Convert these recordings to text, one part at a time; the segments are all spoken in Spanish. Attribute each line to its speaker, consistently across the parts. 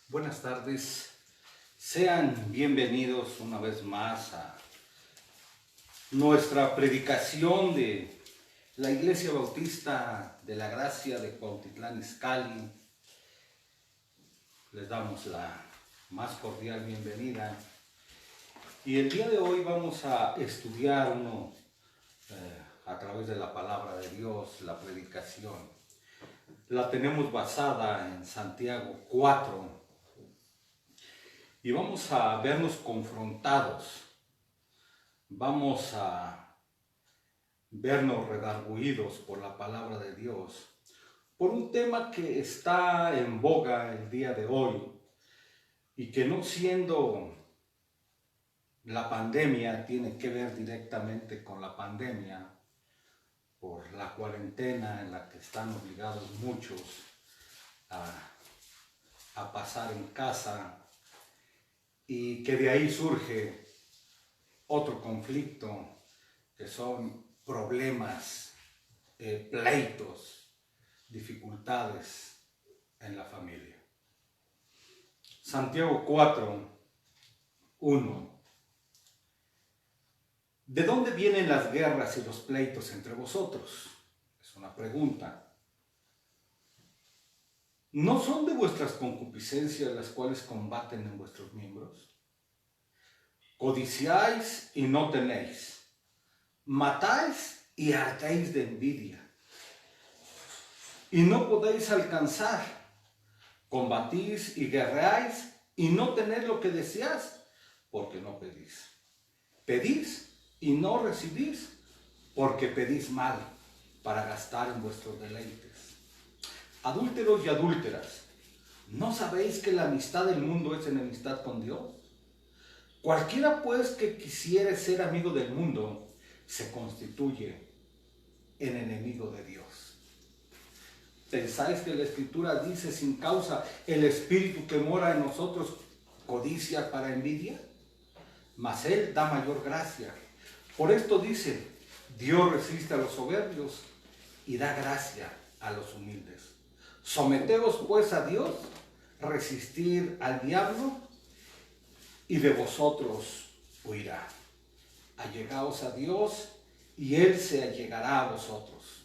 Speaker 1: Buenas tardes, sean bienvenidos una vez más a nuestra predicación de la Iglesia Bautista de la Gracia de Cuautitlán Izcalli. Les damos la más cordial bienvenida y el día de hoy vamos a estudiar a través de la palabra de Dios, la predicación. La tenemos basada en Santiago 4. Y vamos a vernos confrontados, vamos a vernos redargüidos por la palabra de Dios, por un tema que está en boga el día de hoy y que no siendo la pandemia, tiene que ver directamente con la pandemia, por la cuarentena en la que están obligados muchos a pasar en casa, y que de ahí surge otro conflicto, que son problemas, pleitos, dificultades en la familia. Santiago 4:1. ¿De dónde vienen las guerras y los pleitos entre vosotros? Es una pregunta. ¿No son de vuestras concupiscencias las cuales combaten en vuestros miembros? Codiciáis y no tenéis, matáis y hartáis de envidia, y no podéis alcanzar, combatís y guerreáis y no tenéis lo que deseáis, porque no pedís. Pedís y no recibís, porque pedís mal, para gastar en vuestros deleites. Adúlteros y adúlteras, ¿no sabéis que la amistad del mundo es enemistad con Dios? Cualquiera pues que quisiere ser amigo del mundo, se constituye en enemigo de Dios. ¿Pensáis que la Escritura dice sin causa, el espíritu que mora en nosotros codicia para envidia? Mas Él da mayor gracia. Por esto dice, Dios resiste a los soberbios y da gracia a los humildes. Someteos pues a Dios, resistir al diablo y de vosotros huirá. Allegaos a Dios y Él se allegará a vosotros.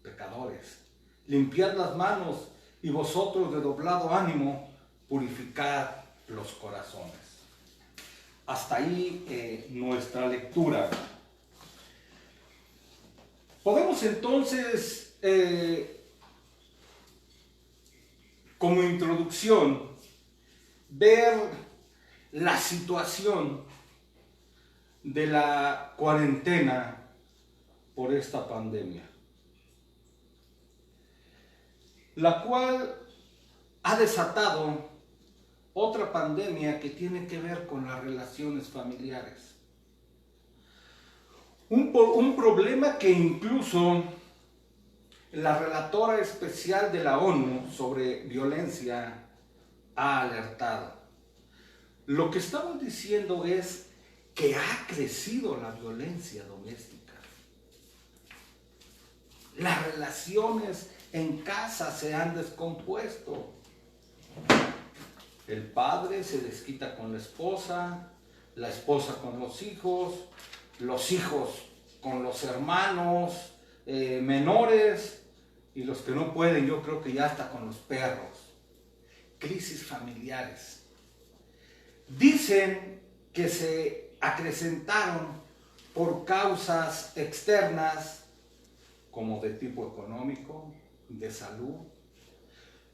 Speaker 1: Pecadores, limpiad las manos y vosotros de doblado ánimo, purificad los corazones. Hasta ahí nuestra lectura. Podemos entonces, como introducción, ver la situación de la cuarentena por esta pandemia, la cual ha desatado otra pandemia que tiene que ver con las relaciones familiares. Un problema que incluso la relatora especial de la ONU sobre violencia ha alertado. Lo que estamos diciendo es que ha crecido la violencia doméstica. Las relaciones en casa se han descompuesto. El padre se desquita con la esposa con los hijos con los hermanos menores, y los que no pueden, yo creo que ya hasta con los perros. Crisis familiares. Dicen que se acrecentaron por causas externas, como de tipo económico, de salud,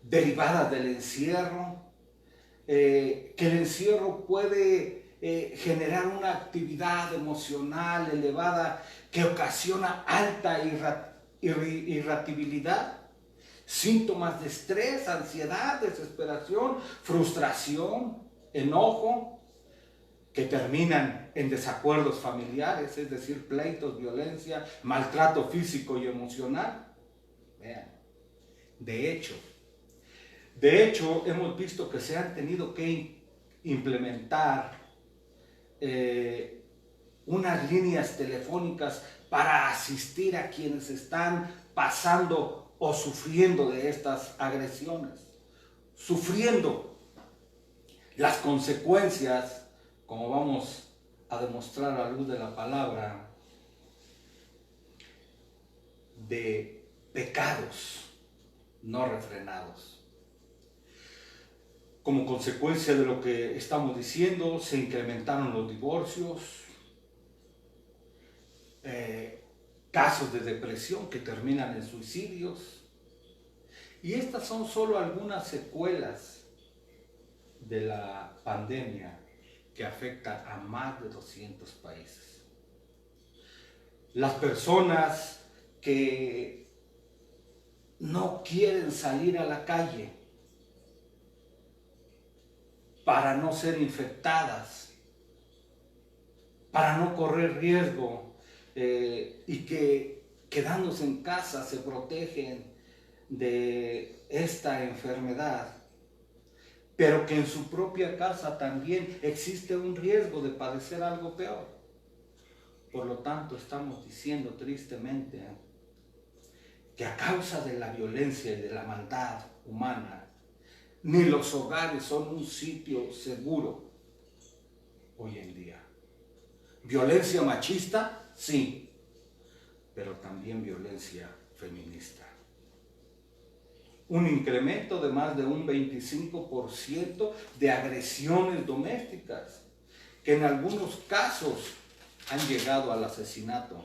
Speaker 1: derivadas del encierro, que el encierro puede generar una actividad emocional elevada que ocasiona alta irritabilidad, síntomas de estrés, ansiedad, desesperación, frustración, enojo, que terminan en desacuerdos familiares, es decir, pleitos, violencia, maltrato físico y emocional. Vean, de hecho, hemos visto que se han tenido que implementar unas líneas telefónicas para asistir a quienes están pasando o sufriendo de estas agresiones. Sufriendo Las consecuencias, como vamos a demostrar a la luz de la palabra, de pecados no refrenados. Como consecuencia de lo que estamos diciendo, se incrementaron los divorcios, casos de depresión que terminan en suicidios. Y estas son solo algunas secuelas de la pandemia que afecta a más de 200 países. Las personas que no quieren salir a la calle para no ser infectadas, para no correr riesgo, y que quedándose en casa se protegen de esta enfermedad, pero que en su propia casa también existe un riesgo de padecer algo peor. Por lo tanto, estamos diciendo tristemente que a causa de la violencia y de la maldad humana, ni los hogares son un sitio seguro hoy en día. Violencia machista, sí, pero también violencia feminista. Un incremento de más de un 25% de agresiones domésticas, que en algunos casos han llegado al asesinato.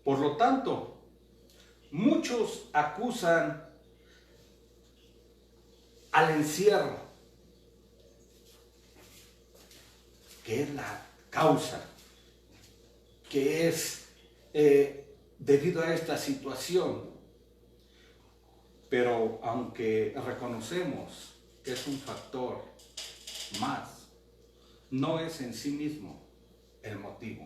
Speaker 1: Por lo tanto, muchos acusan al encierro, que es la causa, que es debido a esta situación. Pero aunque reconocemos que es un factor más, no es en sí mismo el motivo.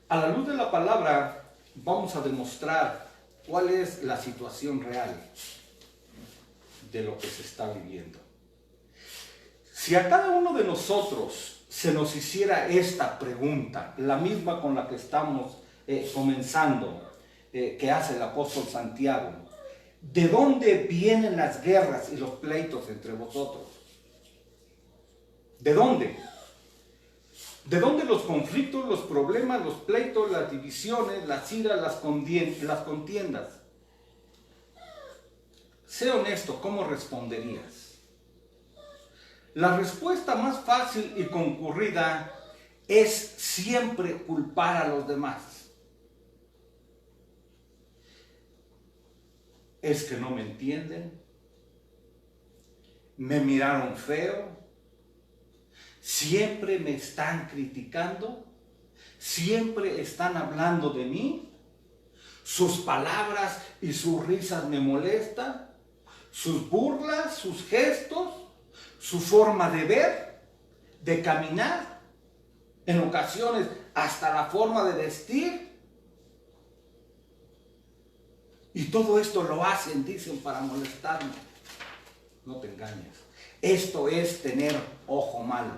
Speaker 1: A la luz de la palabra vamos a demostrar cuál es la situación real de lo que se está viviendo. Si a cada uno de nosotros se nos hiciera esta pregunta, la misma con la que estamos comenzando, que hace el apóstol Santiago: ¿de dónde vienen las guerras y los pleitos entre vosotros? ¿De dónde? ¿De dónde los conflictos, los problemas, los pleitos, las divisiones, las iras, las contiendas? Sé honesto, ¿cómo responderías? La respuesta más fácil y concurrida es siempre culpar a los demás. Es que no me entienden, me miraron feo, siempre me están criticando, siempre están hablando de mí, sus palabras y sus risas me molestan, sus burlas, sus gestos, su forma de ver, de caminar, en ocasiones hasta la forma de vestir. Y todo esto lo hacen, dicen, para molestarme. No te engañes. Esto es tener ojo malo.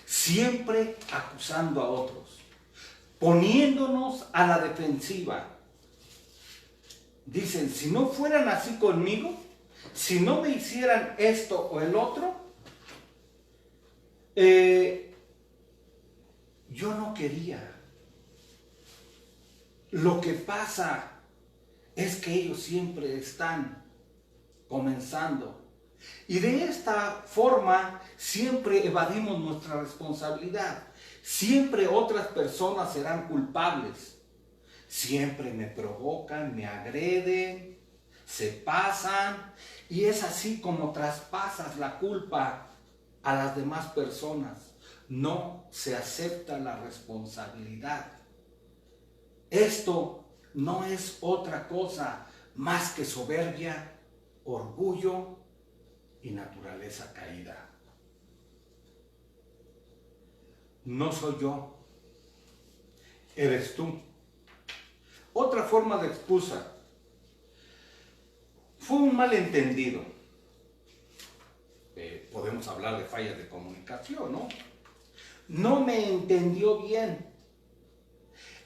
Speaker 1: Siempre acusando a otros, poniéndonos a la defensiva. Dicen, si no fueran así conmigo, si no me hicieran esto o el otro, yo no quería. Lo que pasa es que ellos siempre están comenzando. Y de esta forma siempre evadimos nuestra responsabilidad. Siempre otras personas serán culpables. Siempre me provocan, me agreden, se pasan. Y es así como traspasas la culpa a las demás personas. No se acepta la responsabilidad. Esto no es otra cosa más que soberbia, orgullo y naturaleza caída. No soy yo, eres tú. Otra forma de excusa: fue un malentendido. Podemos hablar de fallas de comunicación, ¿no? No me entendió bien.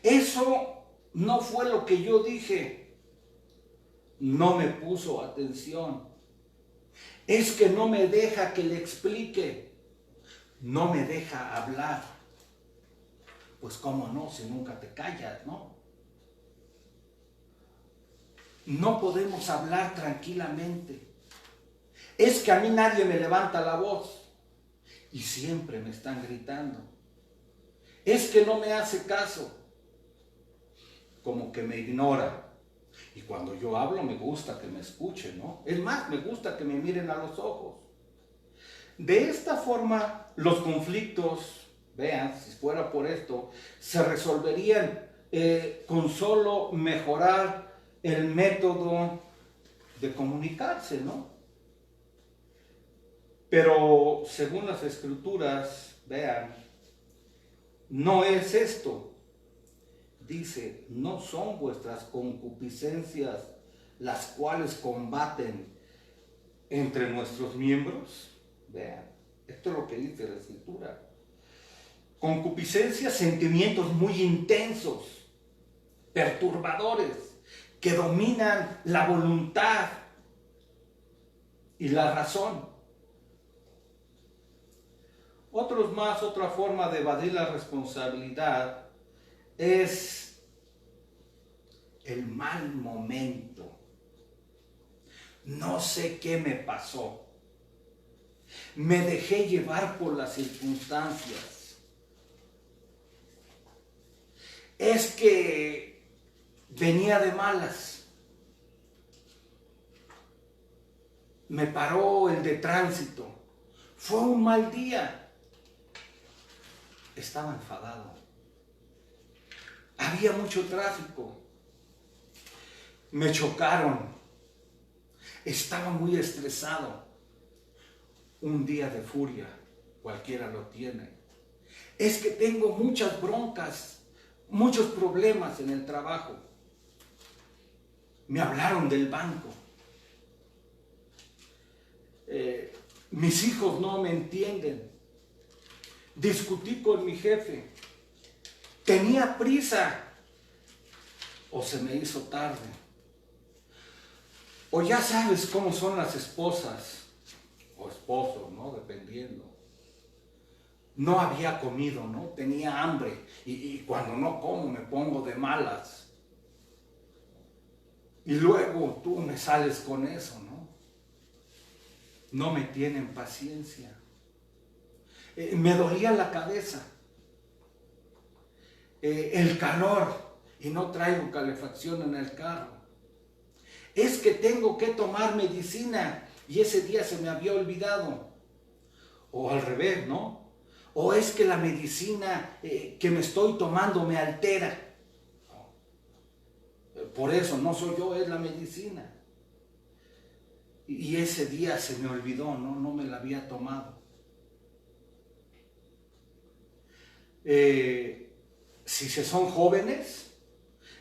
Speaker 1: Eso no fue lo que yo dije. No me puso atención. Es que no me deja que le explique, no me deja hablar. Pues cómo no, si nunca te callas, ¿no? No podemos hablar tranquilamente. Es que a mí nadie me levanta la voz y siempre me están gritando. Es que no me hace caso, como que me ignora. Y cuando yo hablo me gusta que me escuchen, ¿no? Es más, me gusta que me miren a los ojos. De esta forma, los conflictos, vean, si fuera por esto, se resolverían con solo mejorar el método de comunicarse, ¿no? Pero según las escrituras, vean, no es esto. Dice, no son vuestras concupiscencias las cuales combaten entre nuestros miembros. Vean, esto es lo que dice la escritura. Concupiscencias, sentimientos muy intensos, perturbadores, que dominan la voluntad y la razón. Otra forma de evadir la responsabilidad es el mal momento. No sé qué me pasó. Me dejé llevar por las circunstancias. Es que venía de malas. Me paró el de tránsito. Fue un mal día. Estaba enfadado. Había mucho tráfico. Me chocaron. Estaba muy estresado. Un día de furia, cualquiera lo tiene. Es que tengo muchas broncas, muchos problemas en el trabajo. Me hablaron del banco. Mis hijos no me entienden. Discutí con mi jefe. Tenía prisa. O se me hizo tarde. O ya sabes cómo son las esposas o esposos, ¿no? Dependiendo. No había comido, ¿no? Tenía hambre. Y cuando no como me pongo de malas. Y luego tú me sales con eso, ¿no? No me tienen paciencia. Me dolía la cabeza. El calor. Y no traigo calefacción en el carro. Es que tengo que tomar medicina. Y ese día se me había olvidado. O al revés, ¿no? O es que la medicina que me estoy tomando me altera. Por eso no soy yo, es la medicina. Y ese día se me olvidó, no me la había tomado. Si se son jóvenes,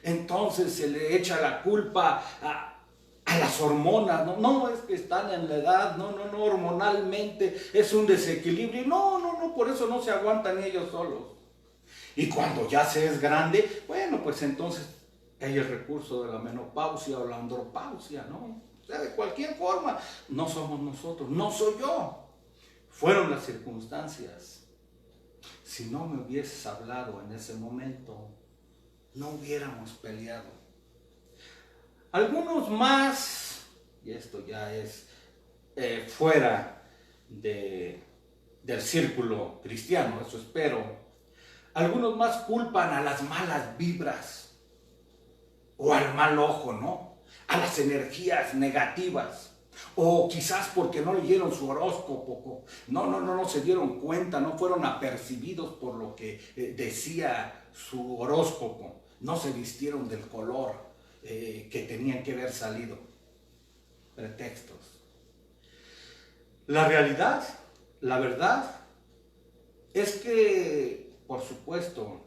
Speaker 1: entonces se le echa la culpa a las hormonas, no es que están en la edad, no, hormonalmente es un desequilibrio, no, por eso no se aguantan ellos solos. Y cuando ya se es grande, bueno, pues entonces hay el recurso de la menopausia o la andropausia, ¿no? O sea, de cualquier forma, no somos nosotros, no soy yo, fueron las circunstancias. Si no me hubieses hablado en ese momento, no hubiéramos peleado. Algunos más, y esto ya es fuera del círculo cristiano, eso espero, algunos más culpan a las malas vibras o al mal ojo, ¿no? A las energías negativas. O quizás porque no leyeron su horóscopo, no se dieron cuenta, no fueron apercibidos por lo que decía su horóscopo, no se vistieron del color que tenían que haber salido. Pretextos. La realidad, la verdad, es que, por supuesto,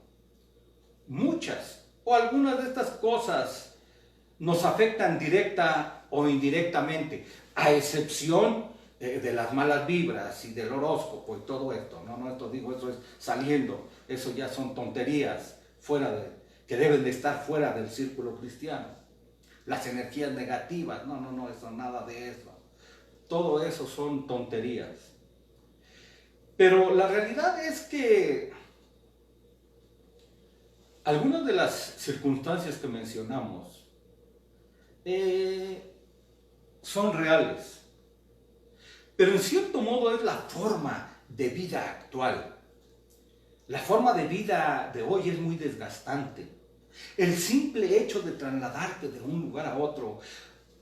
Speaker 1: muchas o algunas de estas cosas nos afectan directa o indirectamente, a excepción de las malas vibras y del horóscopo y todo esto. Eso es saliendo, eso ya son tonterías que deben de estar fuera del círculo cristiano. Las energías negativas, eso, nada de eso. todo eso son tonterías. Pero la realidad es que algunas de las circunstancias que mencionamos son reales, pero en cierto modo es la forma de vida actual. La forma de vida de hoy es muy desgastante. El simple hecho de trasladarte de un lugar a otro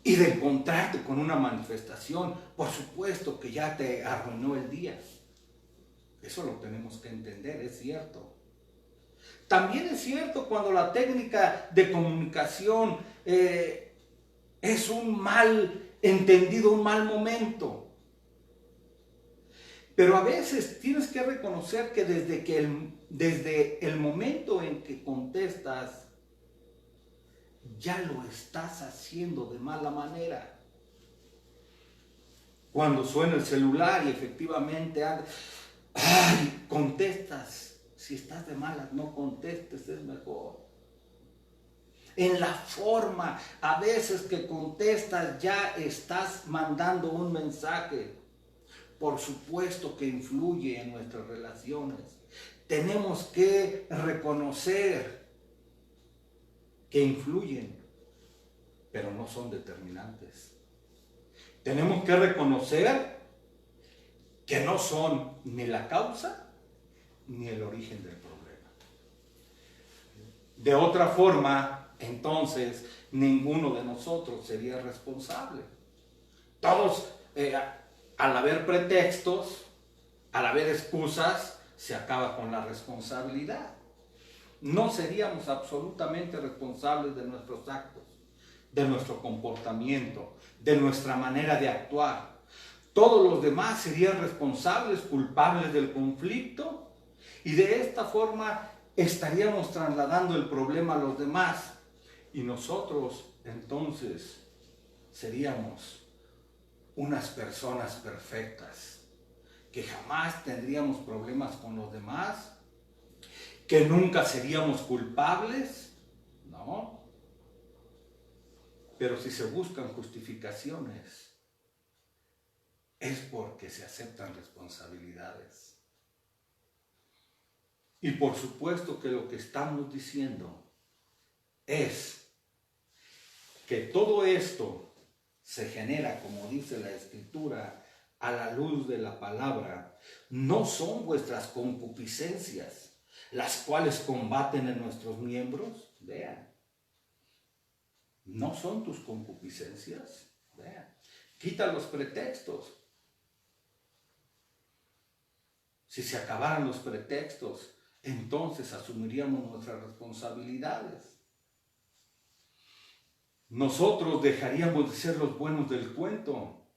Speaker 1: y de encontrarte con una manifestación, por supuesto que ya te arruinó el día. Eso lo tenemos que entender, es cierto. También es cierto cuando la técnica de comunicación es un mal entendido, un mal momento. Pero a veces tienes que reconocer que desde el momento en que contestas, ya lo estás haciendo de mala manera. Cuando suena el celular y efectivamente contestas. Si estás de malas, no contestes, es mejor. En la forma, a veces que contestas, ya estás mandando un mensaje. Por supuesto que influye en nuestras relaciones. Tenemos que reconocer que influyen, pero no son determinantes. Tenemos que reconocer que no son ni la causa ni el origen del problema. De otra forma, entonces, ninguno de nosotros sería responsable. Todos, al haber pretextos, al haber excusas, se acaba con la responsabilidad. No seríamos absolutamente responsables de nuestros actos, de nuestro comportamiento, de nuestra manera de actuar. Todos los demás serían responsables, culpables del conflicto, y de esta forma estaríamos trasladando el problema a los demás. Y nosotros entonces seríamos unas personas perfectas, que jamás tendríamos problemas con los demás, que nunca seríamos culpables, ¿no? Pero si se buscan justificaciones, es porque se aceptan responsabilidades. Y por supuesto que lo que estamos diciendo es que todo esto se genera, como dice la Escritura, a la luz de la palabra. No son vuestras concupiscencias las cuales combaten en nuestros miembros. Vean, no son tus concupiscencias. Vean, quita los pretextos. Si se acabaran los pretextos, entonces asumiríamos nuestras responsabilidades. Nosotros dejaríamos de ser los buenos del cuento.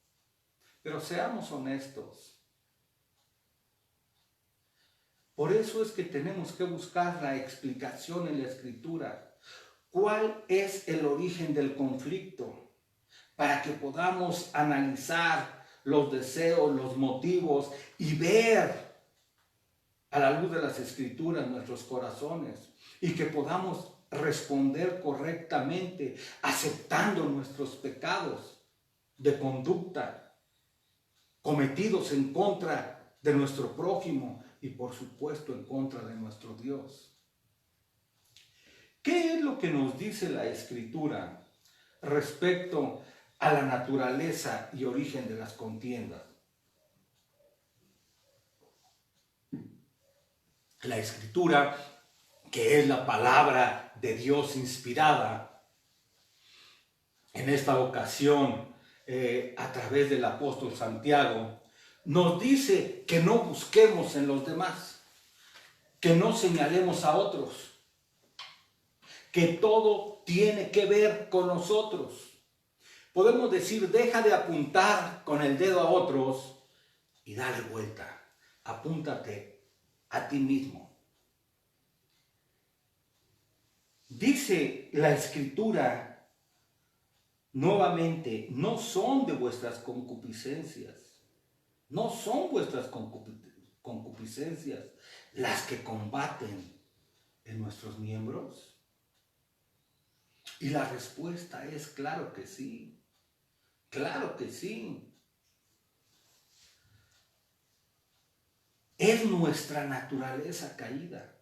Speaker 1: Pero seamos honestos. Por eso es que tenemos que buscar la explicación en la Escritura. ¿Cuál es el origen del conflicto? Para que podamos analizar los deseos, los motivos y ver a la luz de las Escrituras nuestros corazones y que podamos responder correctamente aceptando nuestros pecados de conducta cometidos en contra de nuestro prójimo y por supuesto en contra de nuestro Dios. ¿Qué es lo que nos dice la Escritura respecto a la naturaleza y origen de las contiendas? La Escritura, que es la palabra de Dios inspirada, en esta ocasión a través del apóstol Santiago, nos dice que no busquemos en los demás, que no señalemos a otros, que todo tiene que ver con nosotros. Podemos decir, deja de apuntar con el dedo a otros y dale vuelta. Apúntate a ti mismo. Dice la Escritura nuevamente, no son de vuestras concupiscencias, no son vuestras concupiscencias las que combaten en nuestros miembros. Y la respuesta es claro que sí, claro que sí. es nuestra naturaleza caída.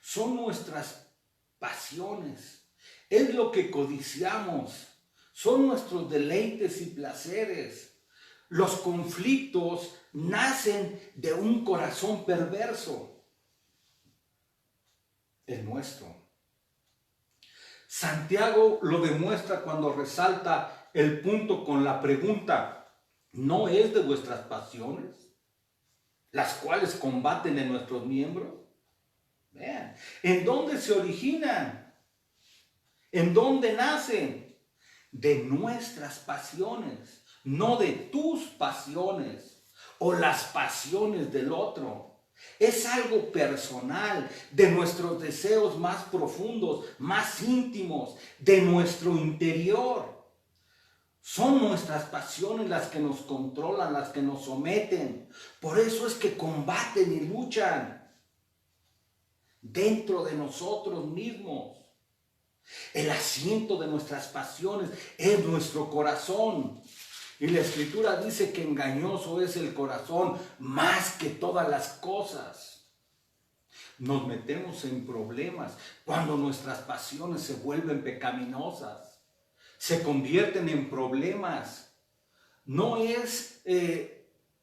Speaker 1: Son nuestras pasiones. Es lo que codiciamos. Son nuestros deleites y placeres. Los conflictos nacen de un corazón perverso. El nuestro. Santiago lo demuestra cuando resalta el punto con la pregunta: ¿no es de vuestras pasiones las cuales combaten en nuestros miembros? Vean, ¿en dónde se originan? ¿En dónde nacen? De nuestras pasiones, no de tus pasiones o las pasiones del otro. Es algo personal, de nuestros deseos más profundos, más íntimos, de nuestro interior. Son nuestras pasiones las que nos controlan, las que nos someten. Por eso es que combaten y luchan dentro de nosotros mismos. El asiento de nuestras pasiones es nuestro corazón. Y la Escritura dice que engañoso es el corazón más que todas las cosas. Nos metemos en problemas cuando nuestras pasiones se vuelven pecaminosas, se convierten en problemas. No es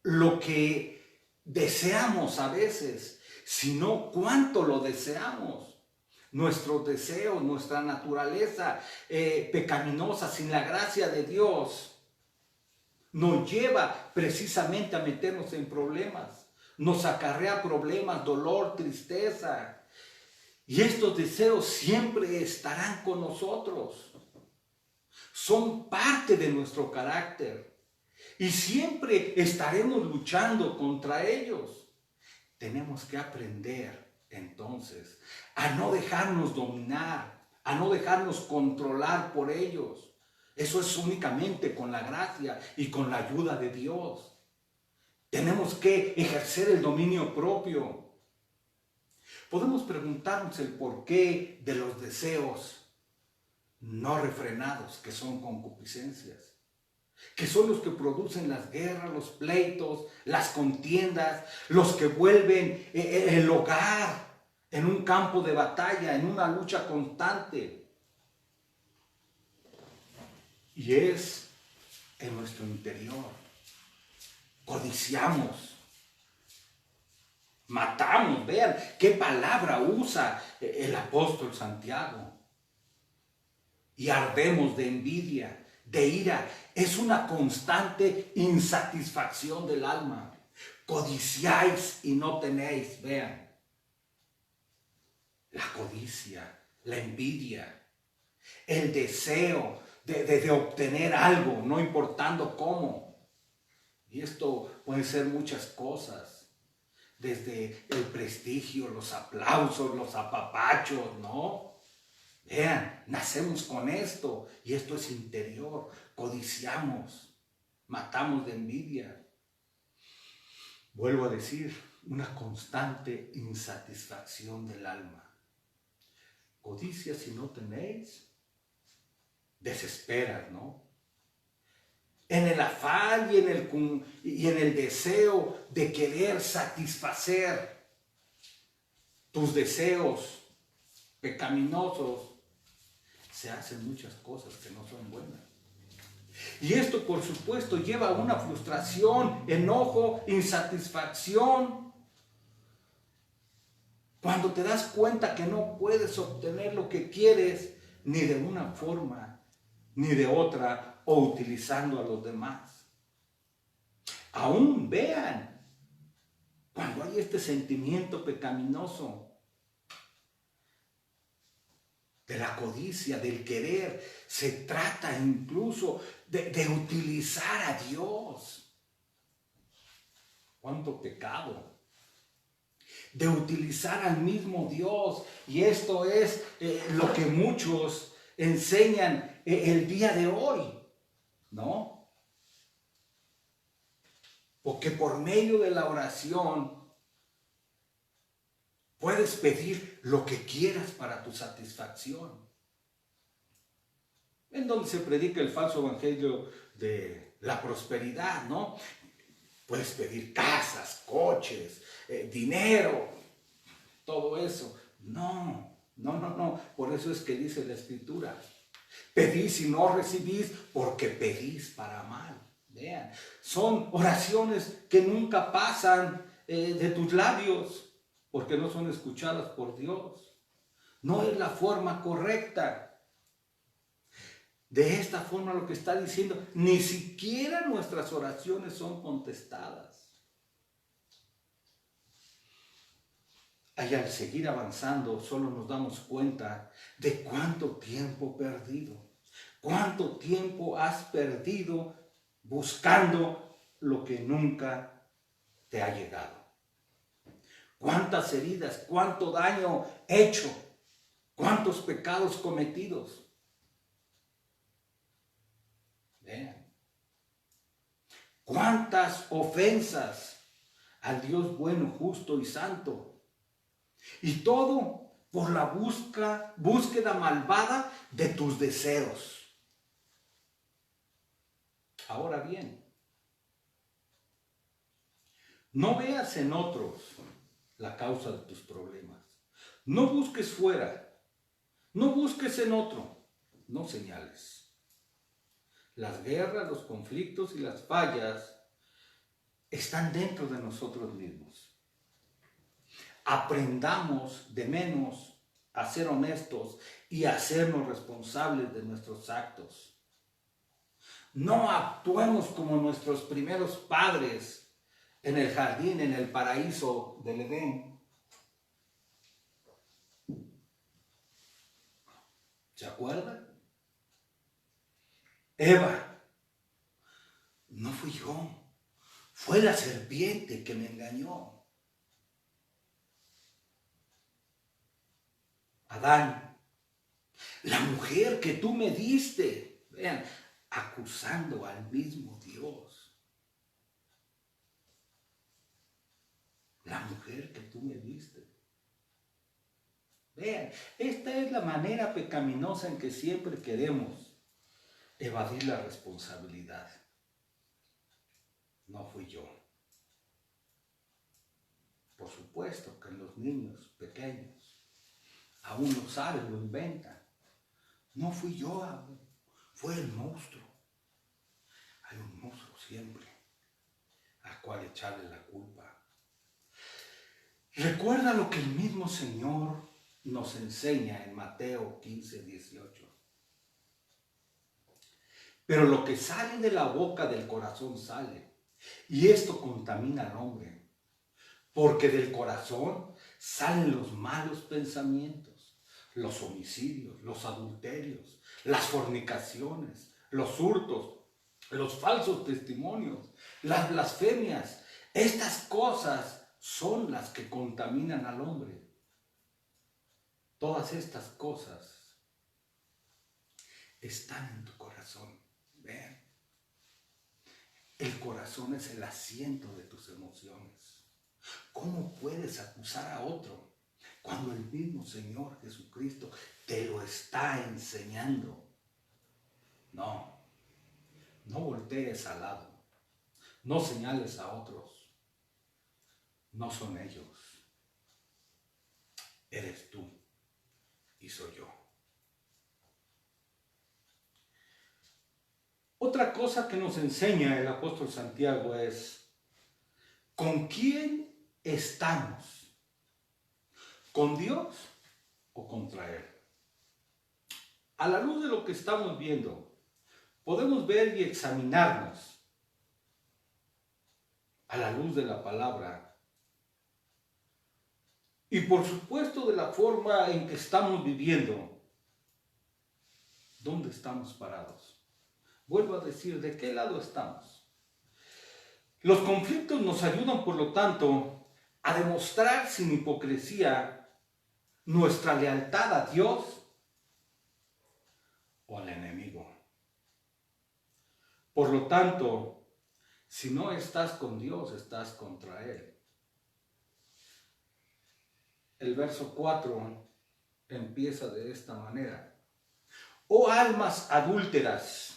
Speaker 1: lo que deseamos a veces, sino cuánto lo deseamos. Nuestros deseos, nuestra naturaleza pecaminosa sin la gracia de Dios nos lleva precisamente a meternos en problemas. Nos acarrea problemas, dolor, tristeza. Y estos deseos siempre estarán con nosotros. Son parte de nuestro carácter. Y siempre estaremos luchando contra ellos. Tenemos que aprender entonces a no dejarnos dominar, a no dejarnos controlar por ellos. Eso es únicamente con la gracia y con la ayuda de Dios. Tenemos que ejercer el dominio propio. Podemos preguntarnos el porqué de los deseos no refrenados, que son concupiscencias, que son los que producen las guerras, los pleitos, las contiendas, los que vuelven el hogar en un campo de batalla, en una lucha constante. Y es en nuestro interior. Codiciamos, matamos. Vean qué palabra usa el apóstol Santiago. Y ardemos de envidia, de ira. Es una constante insatisfacción del alma. Codiciáis y no tenéis. Vean, la codicia, la envidia, el deseo de obtener algo, no importando cómo. Y esto puede ser muchas cosas, desde el prestigio, los aplausos, los apapachos, ¿no? Vean, nacemos con esto y esto es interior. Codiciamos, matamos de envidia. Vuelvo a decir, una constante insatisfacción del alma. Codicia si no tenéis, desesperas, ¿no? En el afán y en el deseo de querer satisfacer tus deseos pecaminosos, se hacen muchas cosas que no son buenas. Y esto, por supuesto, lleva a una frustración, enojo, insatisfacción. Cuando te das cuenta que no puedes obtener lo que quieres, ni de una forma ni de otra, o utilizando a los demás. Aún vean, cuando hay este sentimiento pecaminoso de la codicia, del querer, se trata incluso de utilizar a Dios. ¡Cuánto pecado! De utilizar al mismo Dios. Y esto es lo que muchos enseñan el día de hoy, ¿no? Porque por medio de la oración puedes pedir lo que quieras para tu satisfacción. En donde se predica el falso evangelio de la prosperidad, ¿no? Puedes pedir casas, coches, dinero, todo eso. No. Por eso es que dice la Escritura: pedís y no recibís porque pedís para mal. Vean, son oraciones que nunca pasan de tus labios porque no son escuchadas por Dios. No es la forma correcta. De esta forma, lo que está diciendo, ni siquiera nuestras oraciones son contestadas. Y al seguir avanzando, solo nos damos cuenta de cuánto tiempo perdido. Cuánto tiempo has perdido buscando lo que nunca te ha llegado. Cuántas heridas, cuánto daño hecho, cuántos pecados cometidos. Vean. Cuántas ofensas al Dios bueno, justo y santo. Y todo por la búsqueda malvada de tus deseos. Ahora bien, no veas en otros la causa de tus problemas. No busques fuera. No busques en otro. No señales. Las guerras, los conflictos y las fallas están dentro de nosotros mismos. Aprendamos de menos a ser honestos y a hacernos responsables de nuestros actos. No actuemos como nuestros primeros padres en el jardín, en el paraíso del Edén. ¿Se acuerdan? Eva, no fui yo, fue la serpiente que me engañó. Adán, la mujer que tú me diste. Vean, acusando al mismo Dios. La mujer que tú me diste. Vean, esta es la manera pecaminosa en que siempre queremos evadir la responsabilidad. No fui yo. Por supuesto que los niños pequeños aún no saben, lo inventan. No fui yo aún, fue el monstruo. Hay un monstruo siempre al cual echarle la culpa. Recuerda lo que el mismo Señor nos enseña en Mateo 15:18. Pero lo que sale de la boca del corazón sale, y esto contamina al hombre, porque del corazón salen los malos pensamientos, los homicidios, los adulterios, las fornicaciones, los hurtos, los falsos testimonios, las blasfemias. Estas cosas son las que contaminan al hombre. Todas estas cosas están en tu corazón. Vean, el corazón es el asiento de tus emociones. ¿Cómo puedes acusar a otro cuando el mismo Señor Jesucristo te lo está enseñando? No voltees al lado, no señales a otros, no son ellos, eres tú y soy yo. Otra cosa que nos enseña el apóstol Santiago es: ¿con quién estamos? ¿Con Dios o contra Él? A la luz de lo que estamos viendo, podemos ver y examinarnos a la luz de la palabra y por supuesto de la forma en que estamos viviendo. ¿Dónde estamos parados? Vuelvo a decir, ¿de qué lado estamos? Los conflictos nos ayudan, por lo tanto, a demostrar sin hipocresía nuestra lealtad a Dios o al enemigo. Por lo tanto, si no estás con Dios, estás contra Él. El verso 4 empieza de esta manera: oh almas adúlteras,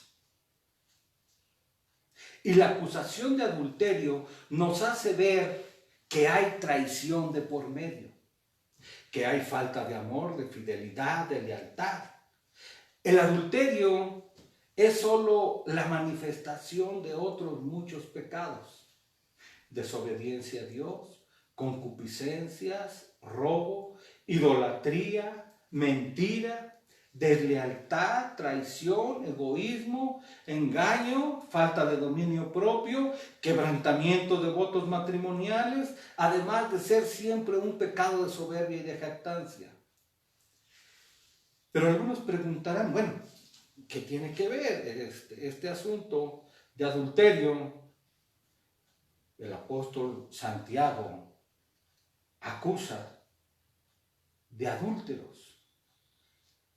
Speaker 1: Y la acusación de adulterio nos hace ver que hay traición de por medio, que hay falta de amor, de fidelidad, de lealtad. El adulterio es solo la manifestación de otros muchos pecados: desobediencia a Dios, concupiscencias, robo, idolatría, mentira, deslealtad, traición, egoísmo, engaño, falta de dominio propio, quebrantamiento de votos matrimoniales, además de ser siempre un pecado de soberbia y de jactancia. Pero algunos preguntarán, bueno, ¿qué tiene que ver este asunto de adulterio? El apóstol Santiago acusa de adúlteros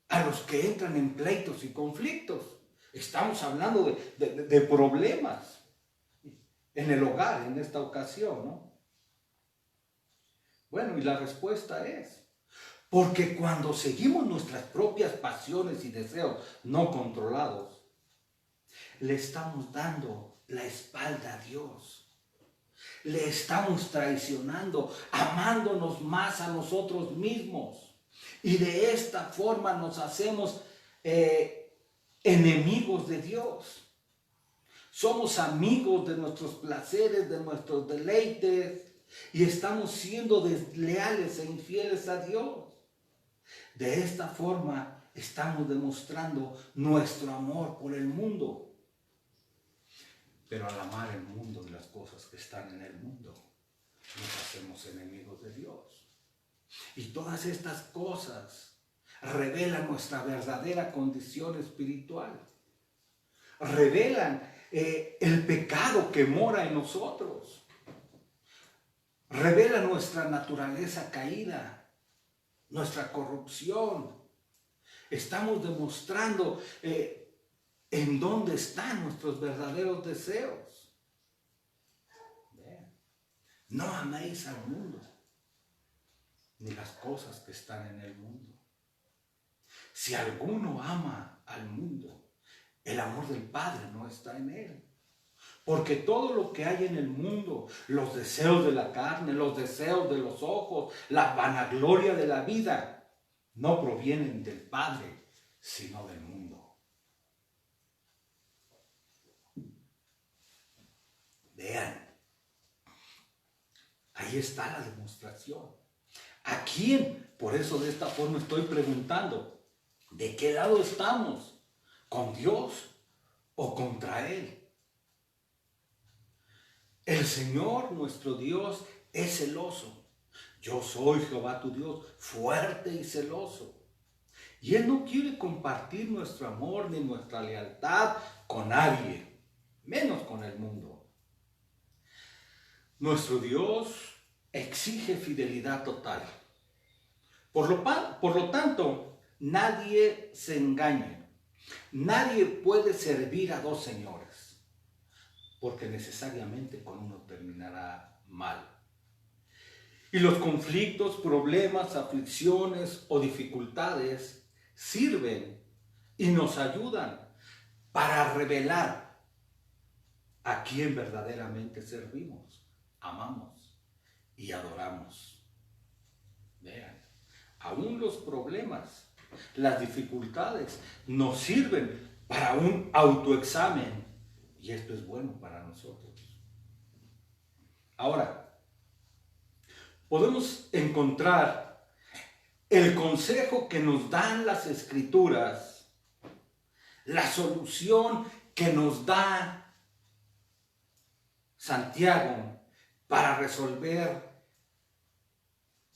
Speaker 1: a los que entran en pleitos y conflictos. Estamos hablando de problemas en el hogar en esta ocasión, ¿no? Bueno, y la respuesta es: porque cuando seguimos nuestras propias pasiones y deseos no controlados, le estamos dando la espalda a Dios. Le estamos traicionando, amándonos más a nosotros mismos. Y de esta forma nos hacemos enemigos de Dios. Somos amigos de nuestros placeres, de nuestros deleites, y estamos siendo desleales e infieles a Dios. De esta forma estamos demostrando nuestro amor por el mundo. Pero al amar el mundo y las cosas que están en el mundo, nos hacemos enemigos de Dios. Y todas estas cosas revelan nuestra verdadera condición espiritual. Revelan el pecado que mora en nosotros. Revelan nuestra naturaleza caída, nuestra corrupción. Estamos demostrando en dónde están nuestros verdaderos deseos. No améis al mundo, ni las cosas que están en el mundo. Si alguno ama al mundo, el amor del Padre no está en él. Porque todo lo que hay en el mundo, los deseos de la carne, los deseos de los ojos, la vanagloria de la vida, no provienen del Padre, sino del mundo. Vean, ahí está la demostración. ¿A quién? Por eso de esta forma estoy preguntando, ¿de qué lado estamos? ¿Con Dios o contra Él? El Señor nuestro Dios es celoso. Yo soy Jehová tu Dios, fuerte y celoso. Y Él no quiere compartir nuestro amor ni nuestra lealtad con nadie, menos con el mundo. Nuestro Dios exige fidelidad total. Por lo tanto, nadie se engaña. Nadie puede servir a dos señores, porque necesariamente con uno terminará mal. Y los conflictos, problemas, aflicciones o dificultades sirven y nos ayudan para revelar a quién verdaderamente servimos, amamos y adoramos. Vean, aún los problemas, las dificultades nos sirven para un autoexamen, y esto es bueno para nosotros. Ahora, podemos encontrar el consejo que nos dan las Escrituras, la solución que nos da Santiago para resolver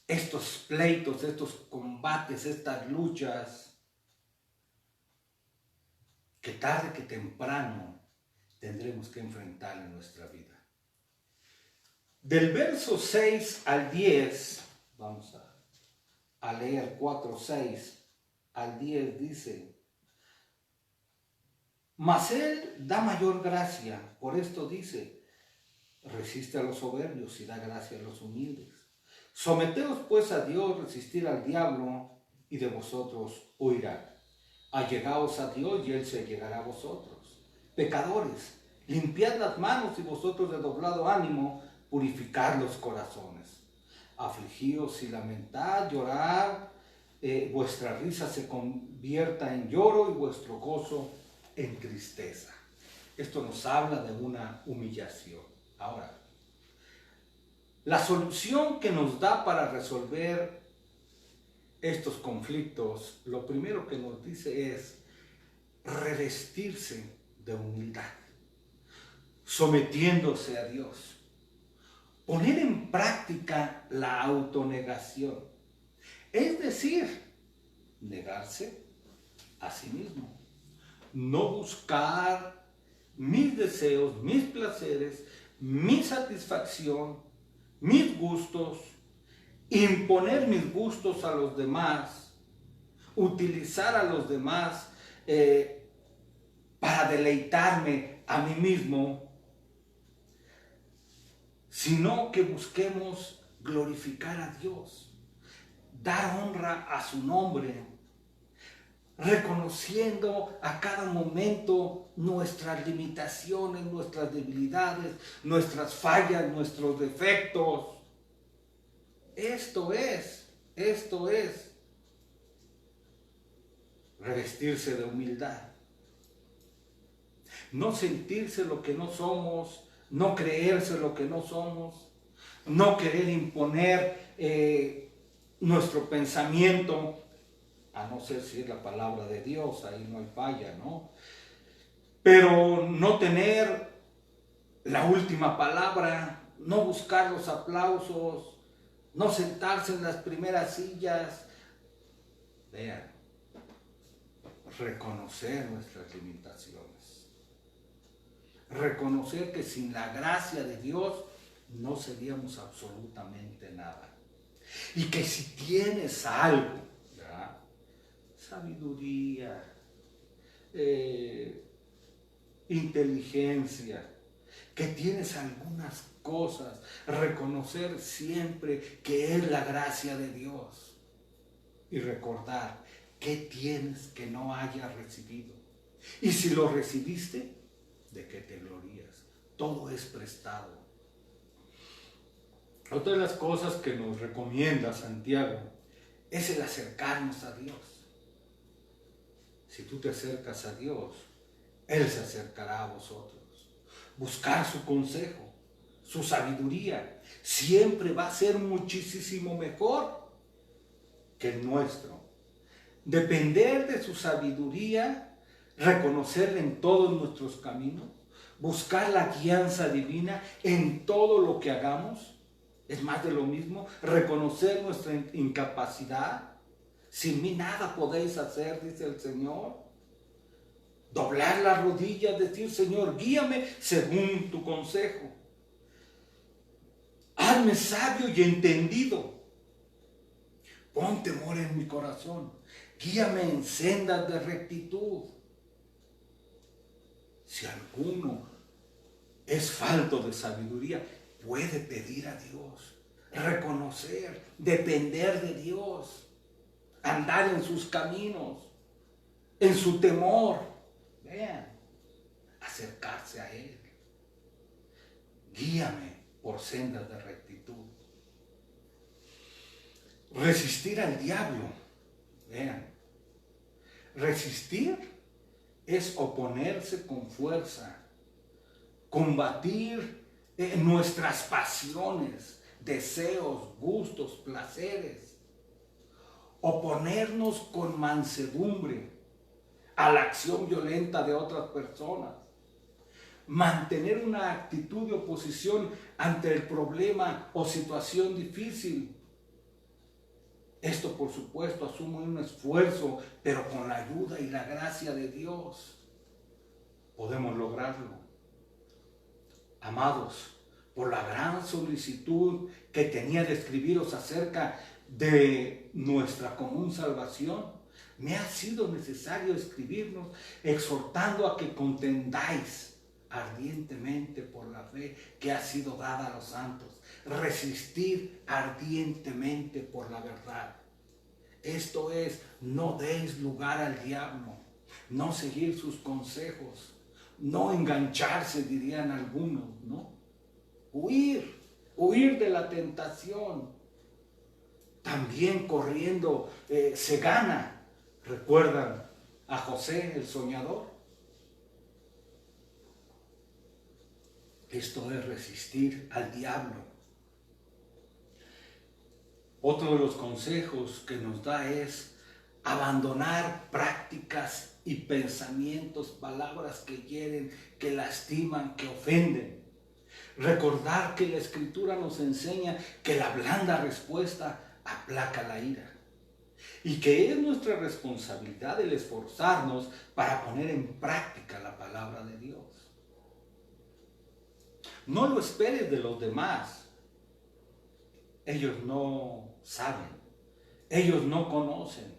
Speaker 1: estos pleitos, estos combates, estas luchas, que tarde que temprano tendremos que enfrentar en nuestra vida. Del verso 6 al 10, vamos a leer 4, 6 al 10, dice: mas Él da mayor gracia, por esto dice, resiste a los soberbios y da gracia a los humildes. Someteos pues a Dios, resistir al diablo, y de vosotros huirá. Allegaos a Dios y Él se allegará a vosotros. Pecadores, Limpiad las manos y vosotros de doblado ánimo, purificad los corazones. Afligíos y lamentad, llorad, vuestra risa se convierta en lloro y vuestro gozo en tristeza. Esto nos habla de una humillación. Ahora, la solución que nos da para resolver estos conflictos, lo primero que nos dice es revestirse de humildad, sometiéndose a Dios, poner en práctica la autonegación, es decir, negarse a sí mismo, no buscar mis deseos, mis placeres, mi satisfacción, mis gustos, imponer mis gustos a los demás, utilizar a los demás para deleitarme a mí mismo, sino que busquemos glorificar a Dios, dar honra a su nombre, reconociendo a cada momento nuestras limitaciones, nuestras debilidades, nuestras fallas, nuestros defectos. Esto es revestirse de humildad. No sentirse lo que no somos, no creerse lo que no somos, no querer imponer nuestro pensamiento, a no ser si es la palabra de Dios, ahí no hay falla, ¿no? Pero no tener la última palabra, no buscar los aplausos, no sentarse en las primeras sillas. Vean, reconocer nuestras limitaciones, reconocer que sin la gracia de Dios no seríamos absolutamente nada, y que si tienes algo, ¿verdad?, sabiduría, inteligencia, que tienes algunas cosas, reconocer siempre que es la gracia de Dios y recordar qué tienes que no hayas recibido, y si lo recibiste, de qué te glorías. Todo es prestado. Otra de las cosas que nos recomienda Santiago es el acercarnos a Dios. Si tú te acercas a Dios, Él se acercará a vosotros. Buscar su consejo, su sabiduría, siempre va a ser muchísimo mejor que el nuestro. Depender de su sabiduría, reconocerle en todos nuestros caminos, buscar la guianza divina en todo lo que hagamos, es más de lo mismo. Reconocer nuestra incapacidad. Sin mí nada podéis hacer, dice el Señor. Doblar las rodillas, decir: Señor, guíame según tu consejo. Hazme sabio y entendido. Pon temor en mi corazón. Guíame en sendas de rectitud. Si alguno es falto de sabiduría, puede pedir a Dios, reconocer, depender de Dios, andar en sus caminos, en su temor. Vean, acercarse a Él. Guíame por sendas de rectitud. Resistir al diablo. Vean, resistir es oponerse con fuerza, combatir nuestras pasiones, deseos, gustos, placeres, oponernos con mansedumbre a la acción violenta de otras personas, mantener una actitud de oposición ante el problema o situación difícil. Esto, por supuesto, asume un esfuerzo, pero con la ayuda y la gracia de Dios podemos lograrlo. Amados, por la gran solicitud que tenía de escribiros acerca de nuestra común salvación, me ha sido necesario escribirnos exhortando a que contendáis ardientemente por la fe que ha sido dada a los santos. Resistir ardientemente por la verdad. Esto es, no deis lugar al diablo, no seguir sus consejos, no engancharse, dirían algunos, ¿no? Huir de la tentación. También corriendo se gana. ¿Recuerdan a José, el soñador? Esto es resistir al diablo. Otro de los consejos que nos da es abandonar prácticas y pensamientos, palabras que hieren, que lastiman, que ofenden. Recordar que la Escritura nos enseña que la blanda respuesta aplaca la ira y que es nuestra responsabilidad el esforzarnos para poner en práctica la palabra de Dios. No lo esperes de los demás. Ellos no saben, ellos no conocen.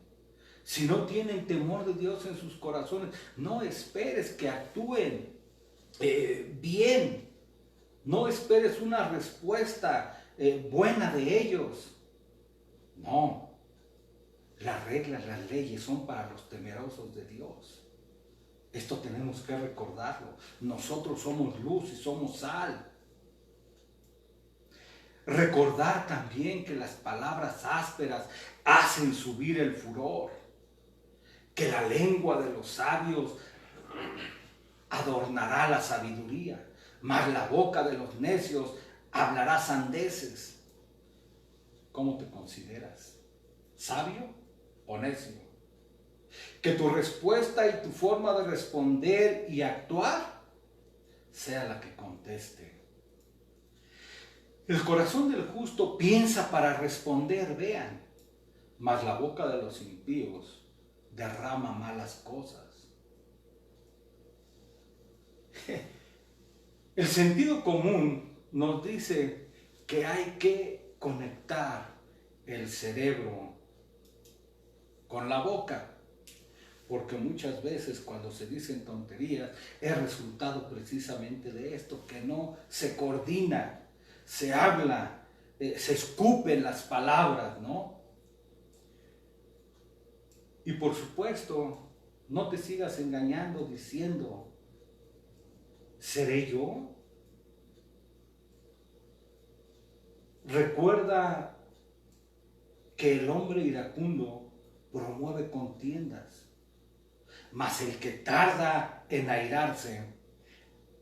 Speaker 1: Si no tienen temor de Dios en sus corazones, no esperes que actúen bien. No esperes una respuesta buena de ellos. No. Las reglas, las leyes son para los temerosos de Dios. Esto tenemos que recordarlo. Nosotros somos luz y somos sal. Recordar también que las palabras ásperas hacen subir el furor, que la lengua de los sabios adornará la sabiduría, mas la boca de los necios hablará sandeces. ¿Cómo te consideras? ¿Sabio o necio? Que tu respuesta y tu forma de responder y actuar sea la que conteste. El corazón del justo piensa para responder, vean, mas la boca de los impíos derrama malas cosas. El sentido común nos dice que hay que conectar el cerebro con la boca, porque muchas veces cuando se dicen tonterías es resultado precisamente de esto, que no se coordina, se habla, se escupen las palabras, ¿no? Y por supuesto, no te sigas engañando diciendo, ¿seré yo? Recuerda que el hombre iracundo promueve contiendas, mas el que tarda en airarse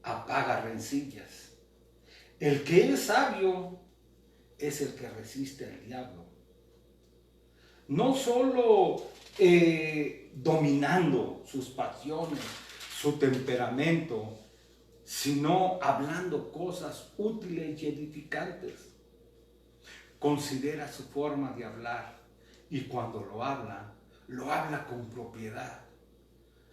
Speaker 1: apaga rencillas. El que es sabio es el que resiste al diablo. No solo dominando sus pasiones, su temperamento, sino hablando cosas útiles y edificantes. Considera su forma de hablar y cuando lo habla con propiedad.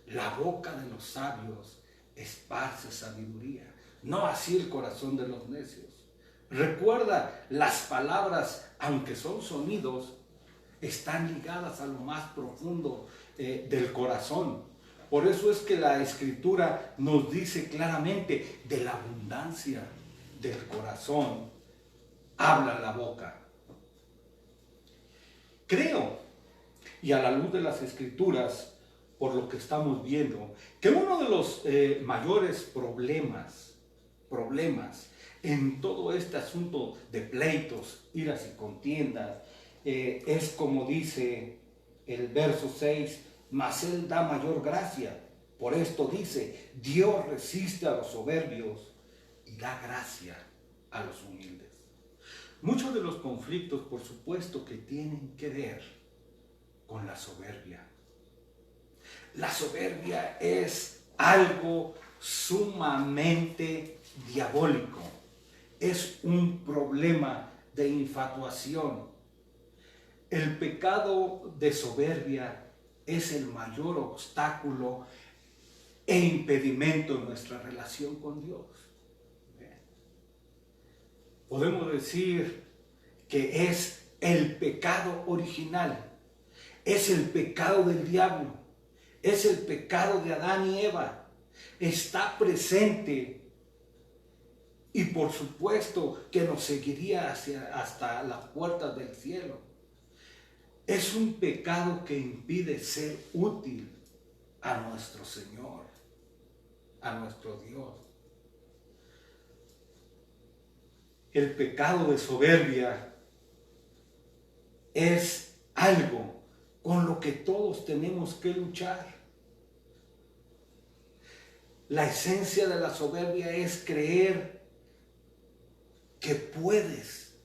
Speaker 1: La boca de los sabios esparce sabiduría, no así el corazón de los necios. Recuerda, las palabras, aunque son sonidos, están ligadas a lo más profundo del corazón. Por eso es que la Escritura nos dice claramente, de la abundancia del corazón habla la boca. Creo, y a la luz de las Escrituras, por lo que estamos viendo, que uno de los mayores problemas en todo este asunto de pleitos, iras y contiendas, es como dice el verso 6, mas Él da mayor gracia. Por esto dice, Dios resiste a los soberbios y da gracia a los humildes. Muchos de los conflictos, por supuesto, que tienen que ver con la soberbia. La soberbia es algo sumamente diabólico. Es un problema de infatuación. El pecado de soberbia es el mayor obstáculo e impedimento en nuestra relación con Dios. Podemos decir que es el pecado original, es el pecado del diablo, es el pecado de Adán y Eva. Está presente y por supuesto que nos seguiría hasta las puertas del cielo. Es un pecado que impide ser útil a nuestro Señor, a nuestro Dios. El pecado de soberbia es algo con lo que todos tenemos que luchar. La esencia de la soberbia es creer que puedes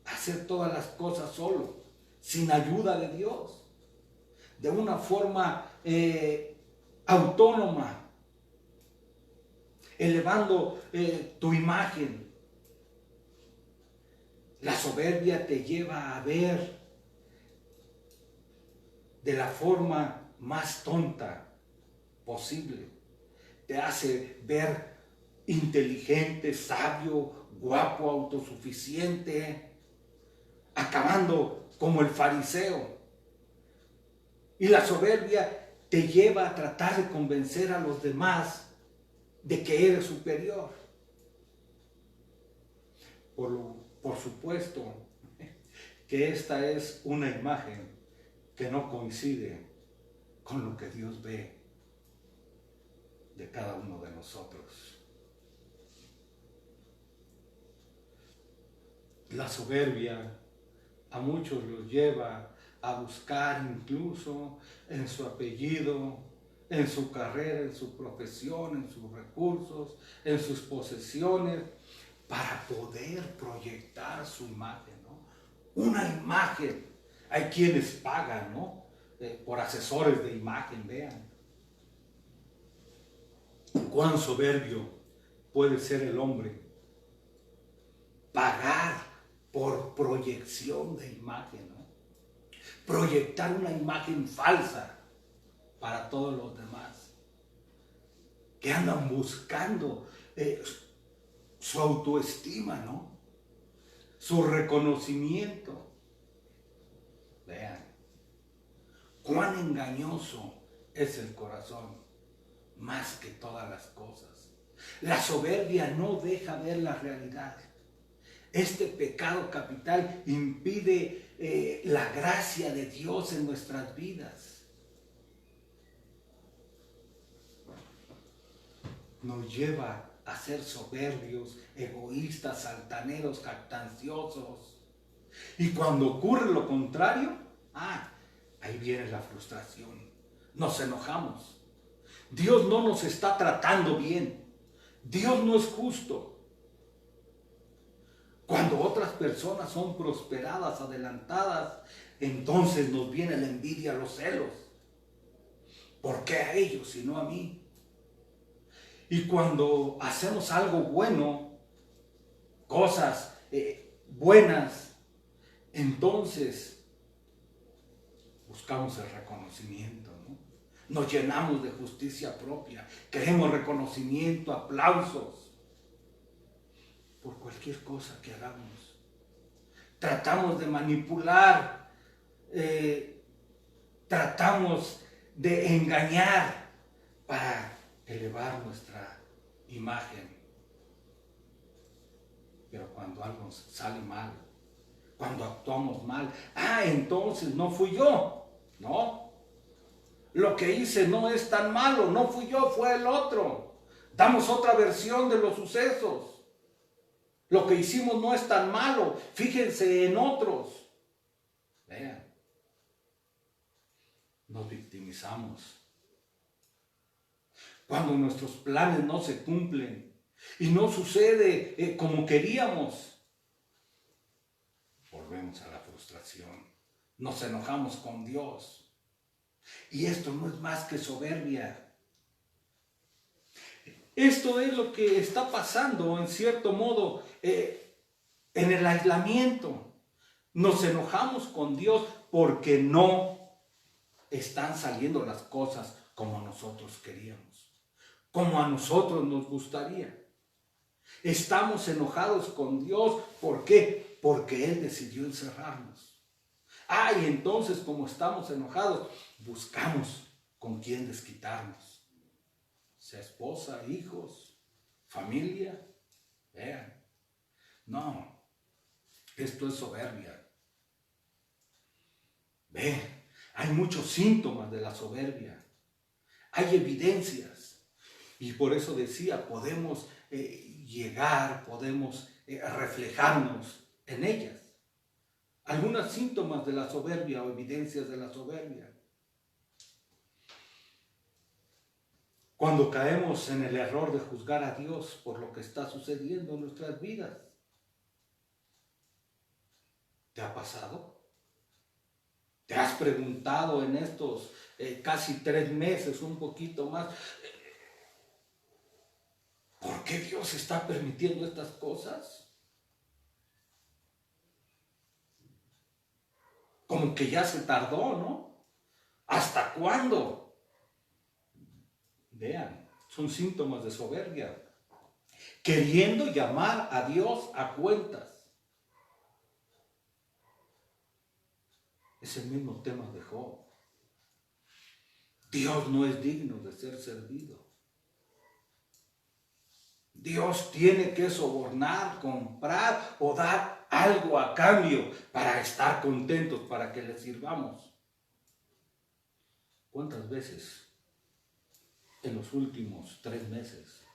Speaker 1: hacer todas las cosas solo, sin ayuda de Dios, de una forma autónoma, elevando tu imagen. La soberbia te lleva a ver de la forma más tonta posible. Te hace ver inteligente, sabio, guapo, autosuficiente, acabando como el fariseo. Y la soberbia te lleva a tratar de convencer a los demás de que eres superior. Por supuesto que esta es una imagen que no coincide con lo que Dios ve de cada uno de nosotros. La soberbia a muchos los lleva a buscar incluso en su apellido, en su carrera, en su profesión, en sus recursos, en sus posesiones, para poder proyectar su imagen, ¿no? Una imagen. Hay quienes pagan, ¿no? Por asesores de imagen, vean. Cuán soberbio puede ser el hombre. Pagar por proyección de imagen, ¿no? Proyectar una imagen falsa para todos los demás, que andan buscando su autoestima, ¿no? Su reconocimiento. Vean, cuán engañoso es el corazón, más que todas las cosas. La soberbia no deja ver la realidad. Este pecado capital impide la gracia de Dios en nuestras vidas. Nos lleva a ser soberbios, egoístas, altaneros, jactanciosos. Y cuando ocurre lo contrario, ahí viene la frustración. Nos enojamos. Dios no nos está tratando bien. Dios no es justo. Cuando otras personas son prosperadas, adelantadas, entonces nos viene la envidia, los celos. ¿Por qué a ellos y no a mí? Y cuando hacemos algo bueno, cosas buenas, entonces buscamos el reconocimiento, ¿no? Nos llenamos de justicia propia, queremos reconocimiento, aplausos por cualquier cosa que hagamos. Tratamos de manipular, tratamos de engañar para elevar nuestra imagen. Pero cuando algo sale mal, cuando actuamos mal, entonces no fui yo, ¿no? Lo que hice no es tan malo, no fui yo, fue el otro. Damos otra versión de los sucesos. Lo que hicimos no es tan malo, fíjense en otros. Vean, nos victimizamos. Cuando nuestros planes no se cumplen y no sucede como queríamos, volvemos a la frustración. Nos enojamos con Dios. Y esto no es más que soberbia. Esto es lo que está pasando, en cierto modo, en el aislamiento. Nos enojamos con Dios porque no están saliendo las cosas como nosotros queríamos, como a nosotros nos gustaría. Estamos enojados con Dios. ¿Por qué? Porque Él decidió encerrarnos. Y entonces, como estamos enojados, buscamos con quién desquitarnos. Sea esposa, hijos, familia. Vean. No, esto es soberbia. Hay muchos síntomas de la soberbia. Hay evidencias. Y por eso decía, podemos llegar, podemos reflejarnos en ellas. Algunos síntomas de la soberbia o evidencias de la soberbia. Cuando caemos en el error de juzgar a Dios por lo que está sucediendo en nuestras vidas. ¿Te ha pasado? ¿Te has preguntado en estos casi 3 meses, un poquito más, por qué Dios está permitiendo estas cosas? Como que ya se tardó, ¿no? ¿Hasta cuándo? Vean, son síntomas de soberbia. Queriendo llamar a Dios a cuentas. Es el mismo tema de Job. Dios no es digno de ser servido. Dios tiene que sobornar, comprar o dar algo a cambio para estar contentos, para que le sirvamos. ¿Cuántas veces en los últimos 3 meses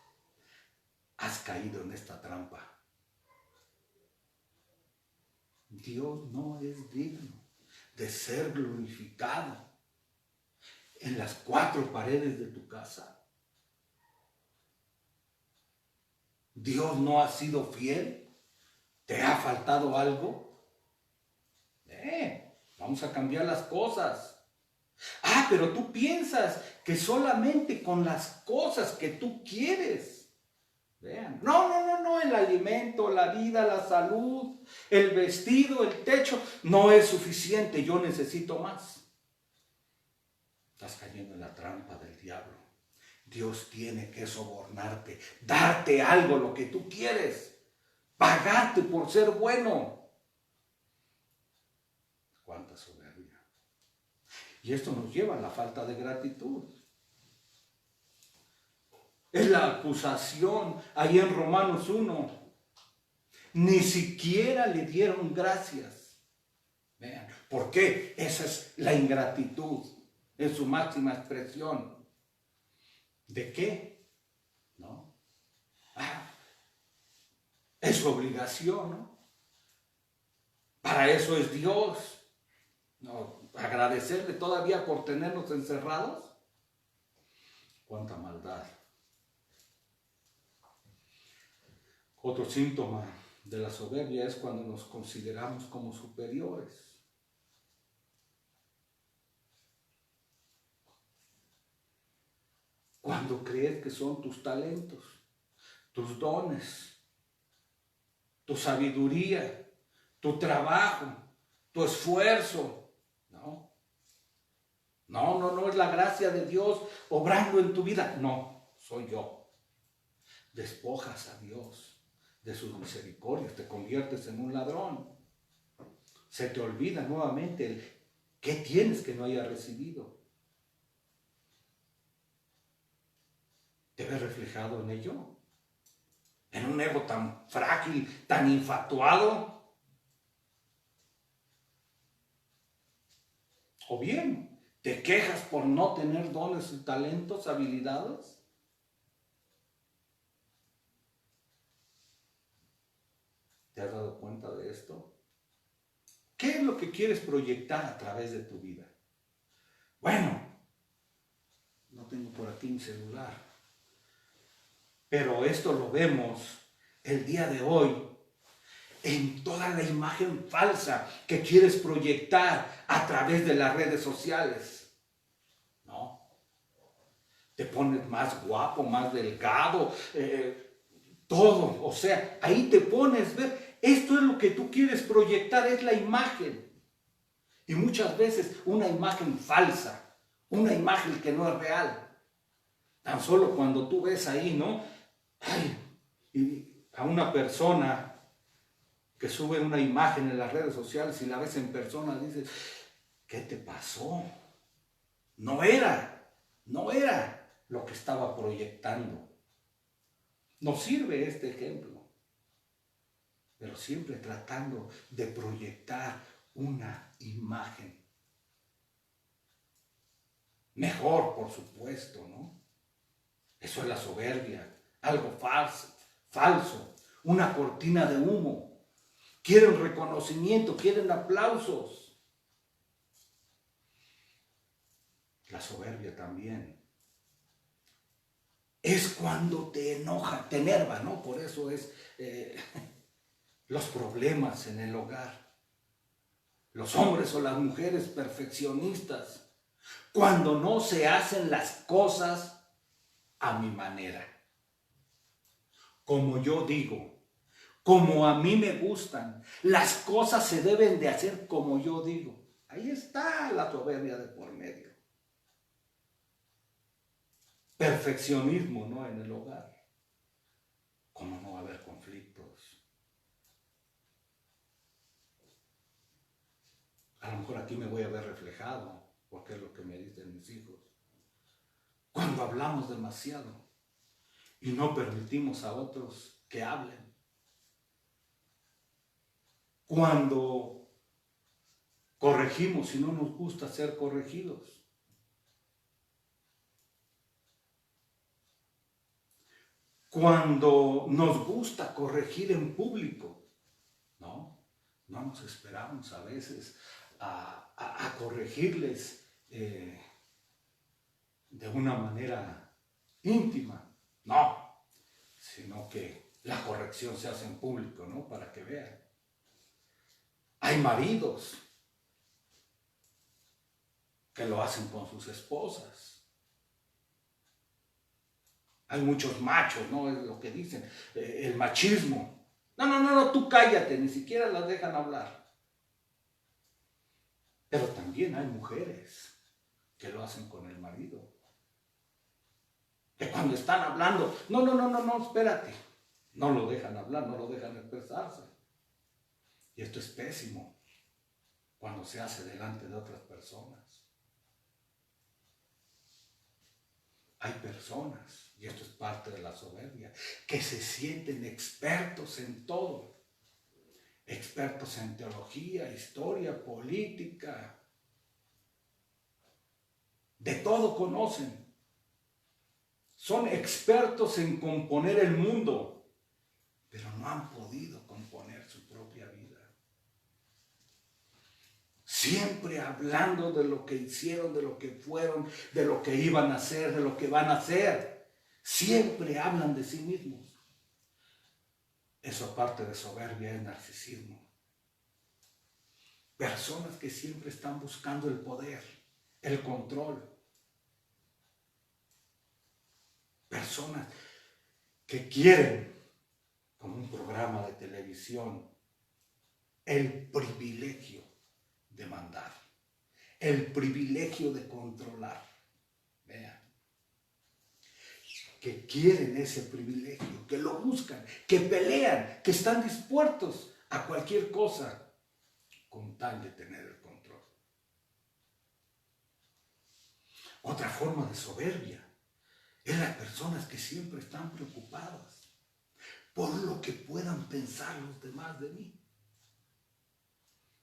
Speaker 1: has caído en esta trampa? Dios no es digno de ser glorificado en las 4 paredes de tu casa. Dios no ha sido fiel. ¿Te ha faltado algo? Vamos a cambiar las cosas. Pero tú piensas que solamente con las cosas que tú quieres. Vean, no, el alimento, la vida, la salud, el vestido, el techo, no es suficiente, yo necesito más. Estás cayendo en la trampa del diablo. Dios tiene que sobornarte, darte algo, lo que tú quieres, pagarte por ser bueno. ¿Cuánta soberbia? Y esto nos lleva a la falta de gratitud. Es la acusación ahí en Romanos 1. Ni siquiera le dieron gracias. Vean, ¿por qué? Esa es la ingratitud en su máxima expresión. ¿De qué? ¿No? Es su obligación, ¿no? Para eso es Dios. ¿No? Agradecerle todavía por tenernos encerrados. Cuánta maldad. Otro síntoma de la soberbia es cuando nos consideramos como superiores. Cuando crees que son tus talentos, tus dones, tu sabiduría, tu trabajo, tu esfuerzo. No es la gracia de Dios obrando en tu vida. No, soy yo. Despojas a Dios de sus misericordias, te conviertes en un ladrón. Se te olvida nuevamente el qué tienes que no hayas recibido. ¿Te ves reflejado en ello? ¿En un ego tan frágil, tan infatuado? ¿O bien te quejas por no tener dones y talentos, habilidades? ¿Te has dado cuenta de esto? ¿Qué es lo que quieres proyectar a través de tu vida? Bueno, no tengo por aquí mi celular, pero esto lo vemos el día de hoy en toda la imagen falsa que quieres proyectar a través de las redes sociales. ¿No? Te pones más guapo, más delgado, todo. O sea, ahí te pones, ver, esto es lo que tú quieres proyectar, es la imagen. Y muchas veces una imagen falsa, una imagen que no es real. Tan solo cuando tú ves ahí, ¿no? Y a una persona que sube una imagen en las redes sociales y la ves en persona, dices, ¿qué te pasó? No era lo que estaba proyectando. Nos sirve este ejemplo, pero siempre tratando de proyectar una imagen. Mejor, por supuesto, ¿no? Eso es la soberbia, algo falso, una cortina de humo. Quieren reconocimiento, quieren aplausos. La soberbia también es cuando te enoja, te enerva, ¿no? Por eso es los problemas en el hogar. Los hombres o las mujeres perfeccionistas, cuando no se hacen las cosas a mi manera, como yo digo, como a mí me gustan. Las cosas se deben de hacer como yo digo. Ahí está la soberbia de por medio. Perfeccionismo, ¿no? En el hogar. ¿Cómo no va a haber conflictos? A lo mejor aquí me voy a ver reflejado, porque es lo que me dicen mis hijos. Cuando hablamos demasiado y no permitimos a otros que hablen. Cuando corregimos y no nos gusta ser corregidos. Cuando nos gusta corregir en público, no nos esperamos a veces a corregirles de una manera íntima, no, sino que la corrección se hace en público, ¿no? Para que vean. Hay maridos que lo hacen con sus esposas. Hay muchos machos, ¿no? Es lo que dicen, el machismo. No, tú cállate, ni siquiera las dejan hablar. Pero también hay mujeres que lo hacen con el marido. Que cuando están hablando, no, espérate. No lo dejan hablar, no lo dejan expresarse. Y esto es pésimo cuando se hace delante de otras personas. Hay personas, y esto es parte de la soberbia, que se sienten expertos en todo. Expertos en teología, historia, política. De todo conocen. Son expertos en componer el mundo, pero no han podido componer su propia vida. Siempre hablando de lo que hicieron, de lo que fueron, de lo que iban a hacer, de lo que van a hacer. Siempre hablan de sí mismos. Eso, aparte de soberbia, es narcisismo. Personas que siempre están buscando el poder, el control. Personas que quieren, como un programa de televisión, el privilegio de mandar, el privilegio de controlar. Vean, que quieren ese privilegio, que lo buscan, que pelean, que están dispuestos a cualquier cosa con tal de tener el control. Otra forma de soberbia es las personas que siempre están preocupadas por lo que puedan pensar los demás de mí,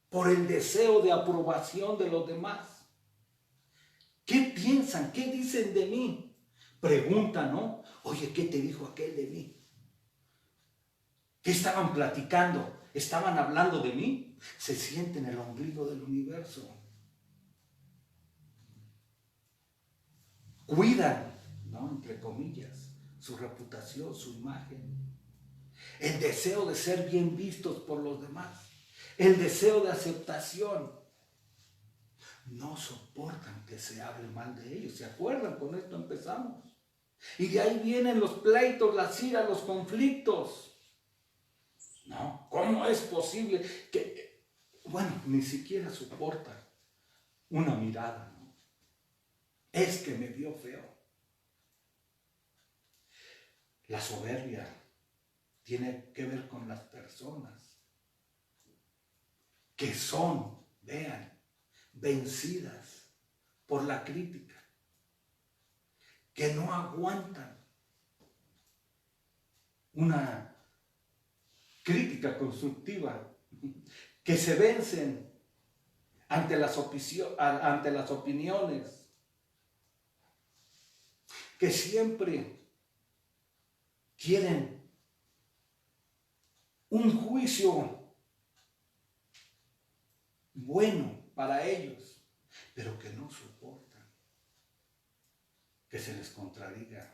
Speaker 1: por el deseo de aprobación de los demás. ¿Qué piensan? ¿Qué dicen de mí? Preguntan, ¿no? Oye, ¿qué te dijo aquel de mí? ¿Qué estaban platicando? ¿Estaban hablando de mí? Se sienten el ombligo del universo. Cuidan, ¿no? Entre comillas, su reputación, su imagen. El deseo de ser bien vistos por los demás. El deseo de aceptación. No soportan que se hable mal de ellos. ¿Se acuerdan? Con esto empezamos. Y de ahí vienen los pleitos, las iras, los conflictos. ¿No? ¿Cómo es posible que, bueno, ni siquiera soportan una mirada, ¿no? Es que me vio feo. La soberbia tiene que ver con las personas que son, vean, vencidas por la crítica, que no aguantan una crítica constructiva, que se vencen ante las opiniones, que siempre quieren un juicio bueno para ellos, pero que no soportan que se les contradiga.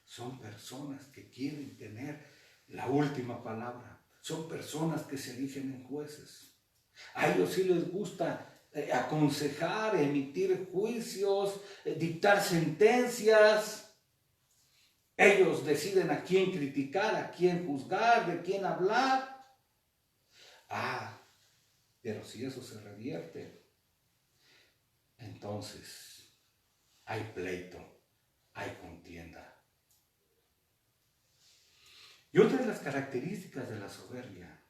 Speaker 1: Son personas que quieren tener la última palabra. Son personas que se erigen en jueces. A ellos sí les gusta aconsejar, emitir juicios, dictar sentencias. Ellos deciden a quién criticar, a quién juzgar, de quién hablar. Pero si eso se revierte, entonces hay pleito, hay contienda. Y otra de las características de la soberbia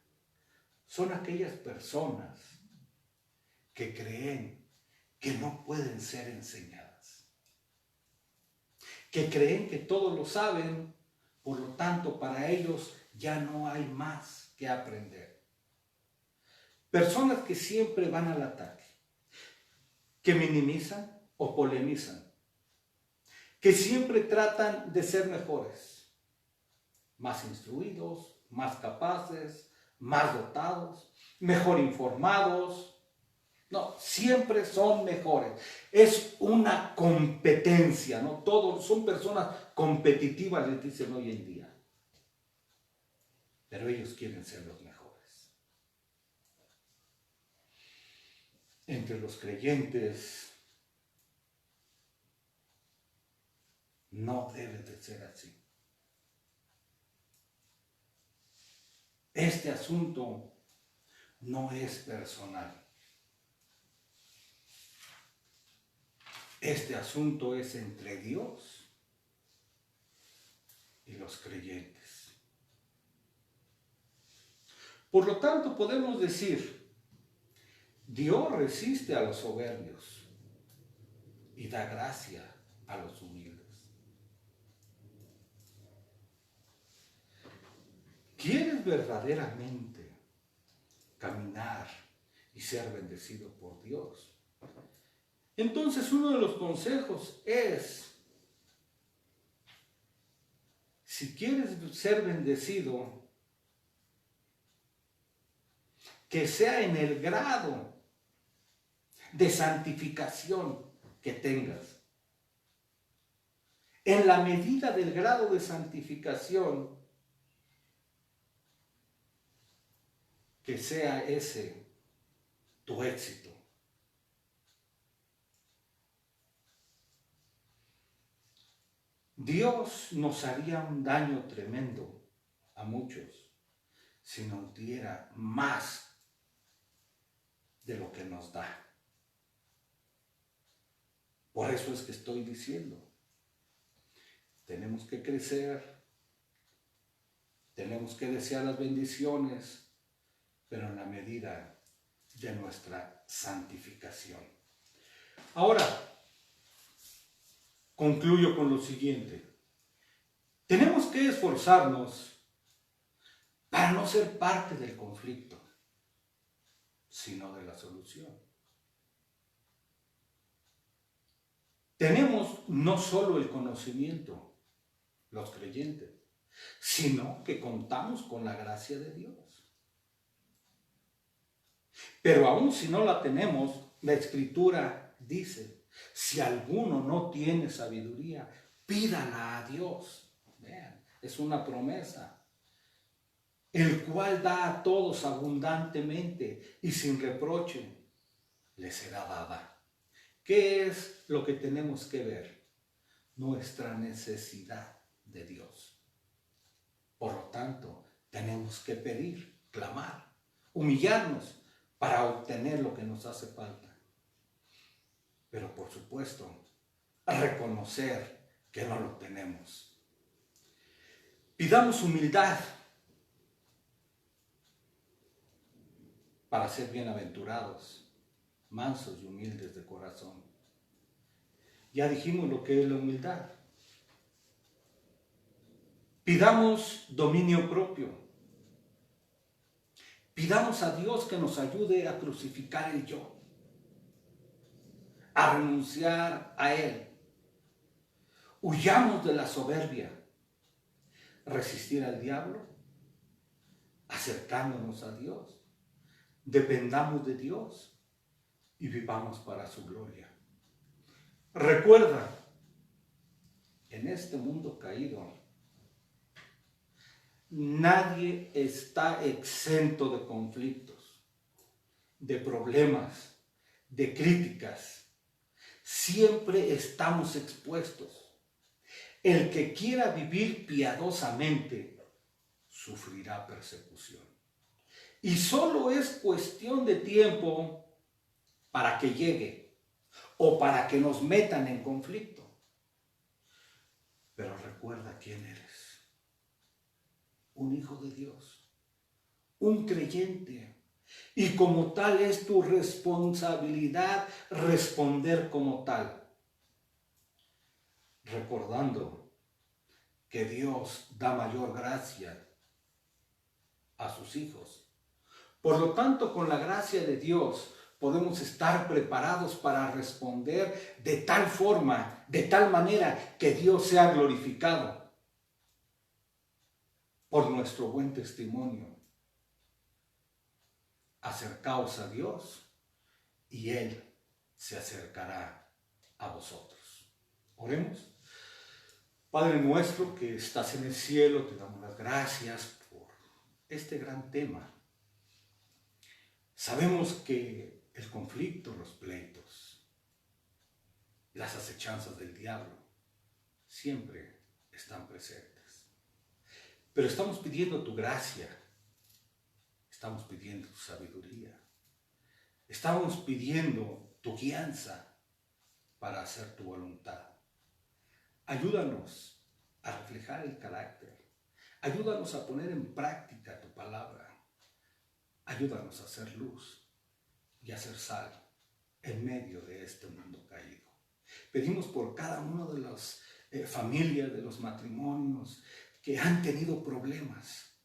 Speaker 1: son aquellas personas que creen que no pueden ser enseñadas, que creen que todo lo saben, por lo tanto para ellos ya no hay más que aprender. Personas que siempre van al ataque, que minimizan o polemizan, que siempre tratan de ser mejores, más instruidos, más capaces, más dotados, mejor informados. No, siempre son mejores. Es una competencia, ¿no? Todos son personas competitivas, les dicen hoy en día. Pero ellos quieren ser los mejores. Entre los creyentes no debe de ser así. Este asunto no es personal. Este asunto es entre Dios y los creyentes. Por lo tanto, podemos decir, Dios resiste a los soberbios y da gracia a los humildes. ¿Quieres verdaderamente caminar y ser bendecido por Dios? Entonces uno de los consejos es, si quieres ser bendecido, que sea en el grado de santificación que tengas. En la medida del grado de santificación, que sea ese tu éxito. Dios nos haría un daño tremendo a muchos si nos diera más de lo que nos da. Por eso es que estoy diciendo, tenemos que crecer, tenemos que desear las bendiciones, pero en la medida de nuestra santificación. Ahora, concluyo con lo siguiente. Tenemos que esforzarnos para no ser parte del conflicto, sino de la solución. Tenemos no solo el conocimiento, los creyentes, sino que contamos con la gracia de Dios. Pero aún si no la tenemos, la Escritura dice, si alguno no tiene sabiduría, pídala a Dios. Vean, es una promesa. El cual da a todos abundantemente y sin reproche, le será dada. ¿Qué es lo que tenemos que ver? Nuestra necesidad de Dios. Por lo tanto, tenemos que pedir, clamar, humillarnos para obtener lo que nos hace falta. Pero por supuesto, reconocer que no lo tenemos. Pidamos humildad para ser bienaventurados, mansos y humildes de corazón. Ya dijimos lo que es la humildad. Pidamos dominio propio. Pidamos a Dios que nos ayude a crucificar el yo, a renunciar a Él, Huyamos de la soberbia. Resistir al diablo, acercándonos a Dios. Dependamos de Dios y vivamos para su gloria. Recuerda, en este mundo caído, nadie está exento de conflictos, de problemas, de críticas. Siempre estamos expuestos. El que quiera vivir piadosamente sufrirá persecución. Y solo es cuestión de tiempo para que llegue o para que nos metan en conflicto. Pero recuerda quién eres. Un hijo de Dios, un creyente. Y como tal es tu responsabilidad responder como tal. Recordando que Dios da mayor gracia a sus hijos. Por lo tanto, con la gracia de Dios podemos estar preparados para responder de tal forma, de tal manera que Dios sea glorificado por nuestro buen testimonio. Acercaos a Dios y Él se acercará a vosotros. Oremos. Padre nuestro que estás en el cielo, te damos las gracias por este gran tema. Sabemos que el conflicto, los pleitos, las acechanzas del diablo siempre están presentes. Pero estamos pidiendo tu gracia, estamos pidiendo tu sabiduría, estamos pidiendo tu guianza para hacer tu voluntad. Ayúdanos a reflejar el carácter. Ayúdanos a poner en práctica tu palabra. Ayúdanos a hacer luz y a hacer sal en medio de este mundo caído. Pedimos por cada uno de las familias, de los matrimonios que han tenido problemas.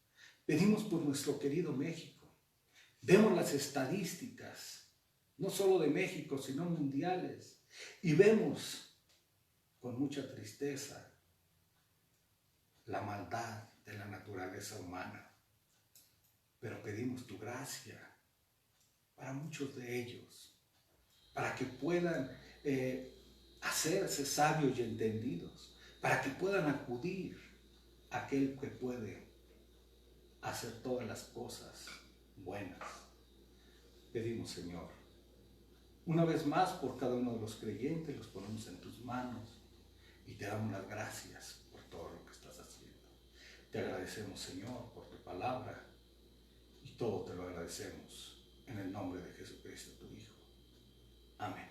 Speaker 1: Pedimos por nuestro querido México. Vemos las estadísticas, no solo de México, sino mundiales, y vemos con mucha tristeza la maldad de la naturaleza humana. Pero pedimos tu gracia para muchos de ellos, para que puedan hacerse sabios y entendidos, para que puedan acudir a aquel que puede hacer todas las cosas buenas. Pedimos, Señor, una vez más por cada uno de los creyentes, los ponemos en tus manos y te damos las gracias por todo lo que estás haciendo. Te agradecemos, Señor, por tu palabra y todo te lo agradecemos en el nombre de Jesucristo, tu Hijo. Amén.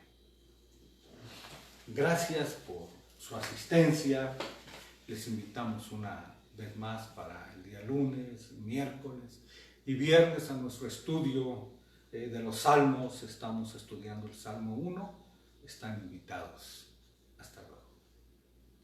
Speaker 1: Gracias por su asistencia. Les invitamos una vez más para el día lunes, miércoles y viernes a nuestro estudio de los Salmos. Estamos estudiando el Salmo 1. Están invitados. Hasta luego.